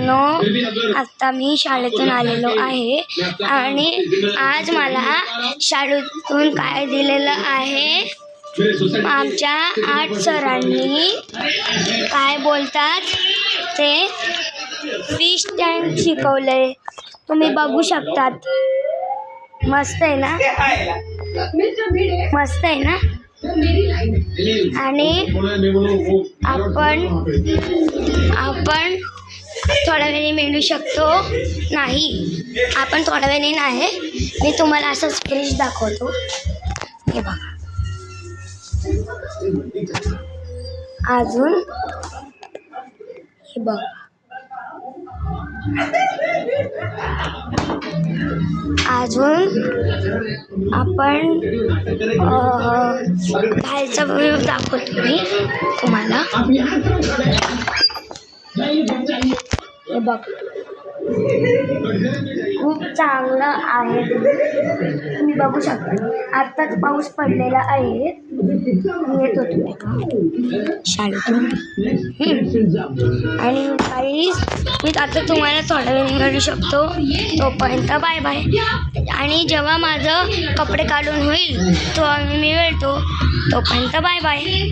मित्रांनो, आता मी शाळेतून आलेलो आहे आणि आज मला शाळेतून काय दिलेलं आहे, आमच्या आर्ट सरांनी काय बोलतात ते फिश टँक शिकवले. तुम्ही बघू शकतात. मस्त आहे ना, मस्त आहे ना. आणि आपण थोड्या वेळाने मिळू शकतो. नाही, आपण थोड्या वेळाने नाही. मी तुम्हाला असंच फिश दाखवतो. हे बघा, अजून हे बघा, अजून आपण बाहेरचा व्ह्यू दाखवतो मी तुम्हाला. हे बघ, खूप चांगलं आहे. तुम्ही बघू शकता. आत्ताच पाऊस पडलेला आहे. येत होतो शाळेतून. आणि काहीच मी आता तुम्हाला थोड्या वेळ करू शकतो. तोपर्यंत बाय बाय. आणि जेव्हा माझं कपडे काढून होईल तो मी मिळतो, तोपर्यंत बाय बाय.